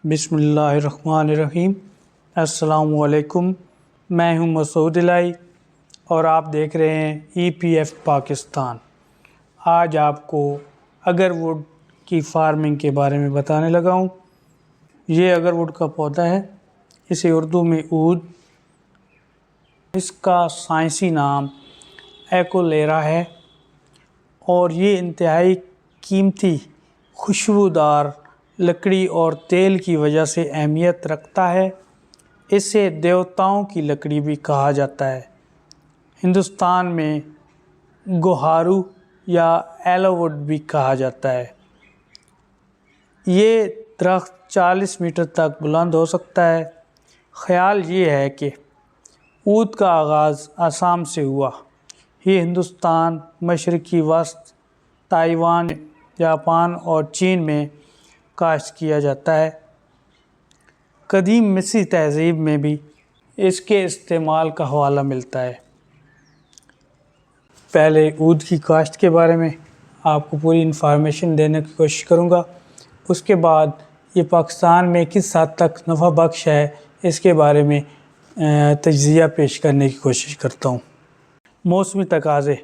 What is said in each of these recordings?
بسم اللہ الرحمن الرحیم۔ السلام علیکم، میں ہوں مسعود الہی اور آپ دیکھ رہے ہیں EPF پاکستان۔ آج آپ کو اگر ووڈ کی فارمنگ کے بارے میں بتانے لگا ہوں۔ یہ اگر ووڈ کا پودا ہے، اسے اردو میں عود، اس کا سائنسی نام ایکولیرا ہے اور یہ انتہائی قیمتی خوشبودار لکڑی اور تیل کی وجہ سے اہمیت رکھتا ہے۔ اسے دیوتاؤں کی لکڑی بھی کہا جاتا ہے۔ ہندوستان میں گوہارو یا ایلو ووڈ بھی کہا جاتا ہے۔ یہ درخت 40 میٹر تک بلند ہو سکتا ہے۔ خیال یہ ہے کہ عود کا آغاز آسام سے ہوا۔ یہ ہندوستان، مشرقی وسط، تائیوان، جاپان اور چین میں کاشت کیا جاتا ہے۔ قدیم مصری تہذیب میں بھی اس کے استعمال کا حوالہ ملتا ہے۔ پہلے عود کی کاشت کے بارے میں آپ کو پوری انفارمیشن دینے کی کوشش کروں گا۔ اس کے بعد یہ پاکستان میں کس حد تک نفع بخش ہے اس کے بارے میں تجزیہ پیش کرنے کی کوشش کرتا ہوں۔ موسمی تقاضے: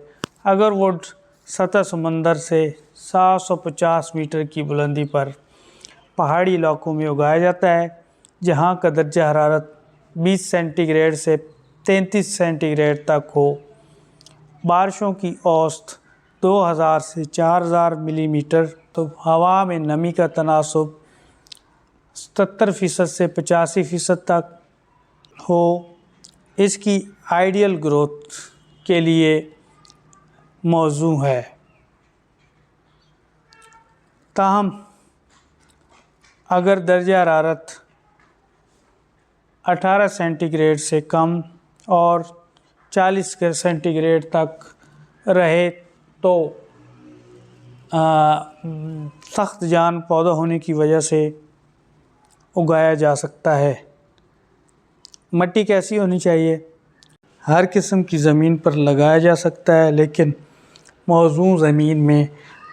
اگر ووڈ سطح سمندر سے 750 میٹر کی بلندی پر پہاڑی علاقوں میں اگایا جاتا ہے، جہاں کا درجہ حرارت 20 سینٹی گریڈ سے 33 سینٹی گریڈ تک ہو۔ بارشوں کی اوسط 2000 سے 4000 ملی میٹر، تو ہوا میں نمی کا تناسب 77% سے 85% تک ہو۔ اس کی آئیڈیل گروتھ کے لیے موزوں ہے۔ تاہم اگر درجہ حرارت 18 سینٹی گریڈ سے کم اور 40 سینٹی گریڈ تک رہے تو سخت جان پودا ہونے کی وجہ سے اگایا جا سکتا ہے۔ مٹی کیسی ہونی چاہیے؟ ہر قسم کی زمین پر لگایا جا سکتا ہے، لیکن موزوں زمین میں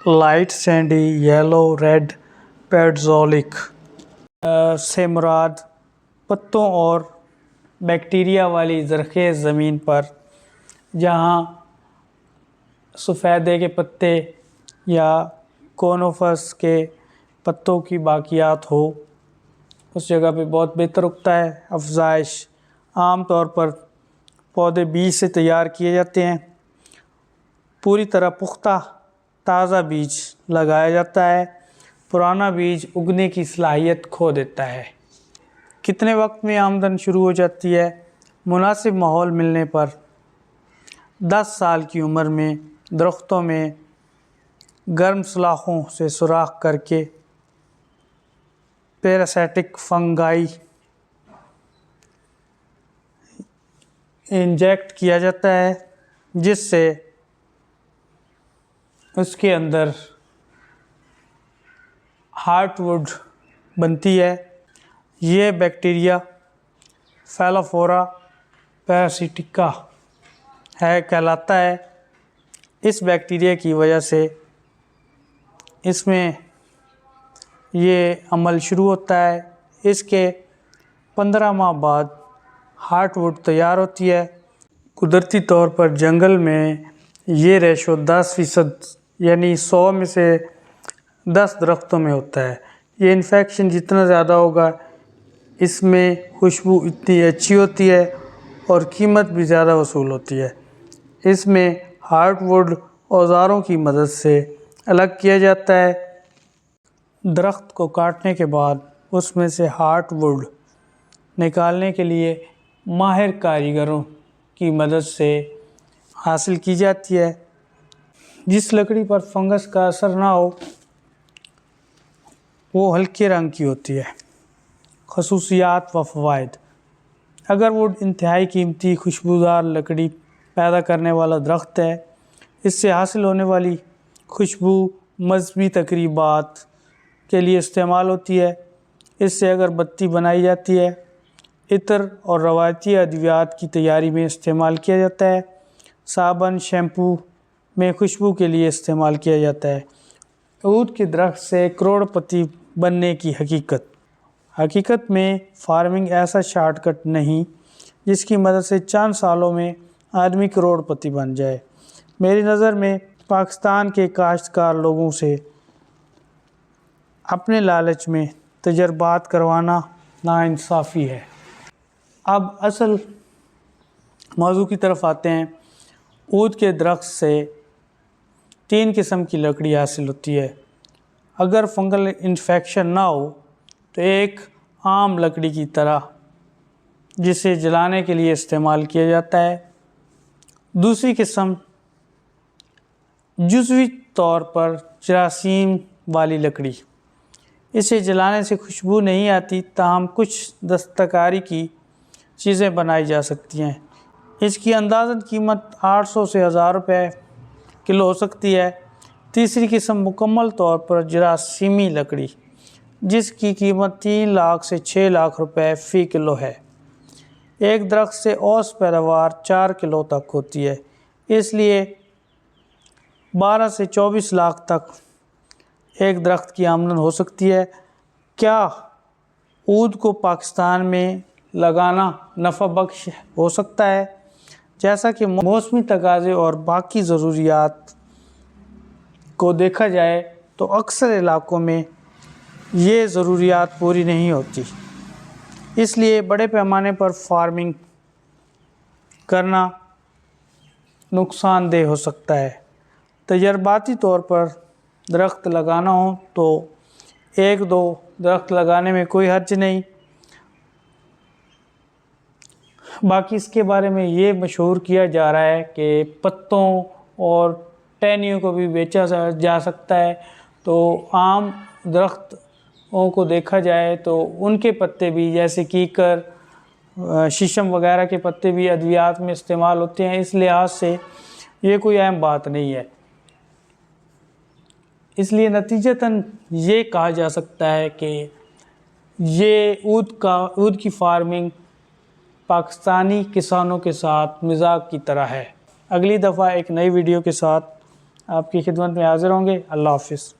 لائٹ سینڈی، یلو، ریڈ پیڈزولک سے مراد پتوں اور بیکٹیریا والی زرخیز زمین پر، جہاں سفیدے کے پتے یا کونوفس کے پتوں کی باقیات ہو، اس جگہ پہ بہت بہتر اگتا ہے۔ افزائش: عام طور پر پودے بیج سے تیار کیے جاتے ہیں۔ پوری طرح پختہ تازہ بیج لگایا جاتا ہے۔ پرانا بیج اگنے کی صلاحیت کھو دیتا ہے۔ کتنے وقت میں آمدن شروع ہو جاتی ہے؟ مناسب ماحول ملنے پر 10 سال کی عمر میں درختوں میں گرم سلاخوں سے سوراخ کر کے پیراسائٹک فنگائی انجیکٹ کیا جاتا ہے، جس سے اس کے اندر ہارٹ ووڈ بنتی ہے۔ یہ بیکٹیریا فیلوفورا پیراسائٹکا کہلاتا ہے۔ اس بیکٹیریا کی وجہ سے اس میں یہ عمل شروع ہوتا ہے۔ اس کے 15 ماہ بعد ہارٹ ووڈ تیار ہوتی ہے۔ قدرتی طور پر جنگل میں یہ ریشو 10%، یعنی 100 میں سے 10 درختوں میں ہوتا ہے۔ یہ انفیکشن جتنا زیادہ ہوگا، اس میں خوشبو اتنی اچھی ہوتی ہے اور قیمت بھی زیادہ وصول ہوتی ہے۔ اس میں ہارٹ ووڈ اوزاروں کی مدد سے الگ کیا جاتا ہے۔ درخت کو کاٹنے کے بعد اس میں سے ہارٹ ووڈ نکالنے کے لیے ماہر کاریگروں کی مدد سے حاصل کی جاتی ہے۔ جس لکڑی پر فنگس کا اثر نہ ہو وہ ہلکے رنگ کی ہوتی ہے۔ خصوصیات و فوائد: اگر ووڈ انتہائی قیمتی خوشبودار لکڑی پیدا کرنے والا درخت ہے۔ اس سے حاصل ہونے والی خوشبو مذہبی تقریبات کے لیے استعمال ہوتی ہے۔ اس سے اگر بتی بنائی جاتی ہے۔ عطر اور روایتی ادویات کی تیاری میں استعمال کیا جاتا ہے۔ صابن، شیمپو میں خوشبو کے لیے استعمال کیا جاتا ہے۔ عود کے درخت سے کروڑ پتی بننے کی حقیقت: حقیقت میں فارمنگ ایسا شارٹ کٹ نہیں جس کی مدد سے چند سالوں میں آدمی کروڑ پتی بن جائے۔ میری نظر میں پاکستان کے کاشتکار لوگوں سے اپنے لالچ میں تجربات کروانا ناانصافی ہے۔ اب اصل موضوع کی طرف آتے ہیں۔ عود کے درخت سے 3 قسم کی لکڑی حاصل ہوتی ہے۔ اگر فنگل انفیکشن نہ ہو تو ایک عام لکڑی کی طرح جسے جلانے کے لیے استعمال کیا جاتا ہے۔ دوسری قسم جزوی طور پر جراثیم والی لکڑی، اسے جلانے سے خوشبو نہیں آتی تاہم کچھ دستکاری کی چیزیں بنائی جا سکتی ہیں۔ اس کی اندازاً قیمت 800 سے 1000 روپے کلو ہو سکتی ہے۔ تیسری قسم مکمل طور پر جراثیمی لکڑی جس کی قیمت 3 لاکھ سے 6 لاکھ روپے فی کلو ہے۔ ایک درخت سے اوسط پیداوار 4 کلو تک ہوتی ہے، اس لیے 12 سے 24 لاکھ تک ایک درخت کی آمدن ہو سکتی ہے۔ کیا عود کو پاکستان میں لگانا نفع بخش ہو سکتا ہے؟ جیسا کہ موسمی تقاضے اور باقی ضروریات کو دیکھا جائے تو اکثر علاقوں میں یہ ضروریات پوری نہیں ہوتی، اس لیے بڑے پیمانے پر فارمنگ کرنا نقصان دہ ہو سکتا ہے۔ تجرباتی طور پر درخت لگانا ہو تو 1-2 درخت لگانے میں کوئی حرج نہیں۔ باقی اس کے بارے میں یہ مشہور کیا جا رہا ہے کہ پتوں اور ٹہنیوں کو بھی بیچا جا سکتا ہے، تو عام درختوں کو دیکھا جائے تو ان کے پتے بھی جیسے کیکر، شیشم وغیرہ کے پتے بھی ادویات میں استعمال ہوتے ہیں۔ اس لحاظ سے یہ کوئی اہم بات نہیں ہے۔ اس لیے نتیجتاً یہ کہا جا سکتا ہے کہ یہ عود کی فارمنگ پاکستانی کسانوں کے ساتھ مذاق کی طرح ہے۔ اگلی دفعہ ایک نئی ویڈیو کے ساتھ آپ کی خدمت میں حاضر ہوں گے۔ اللہ حافظ۔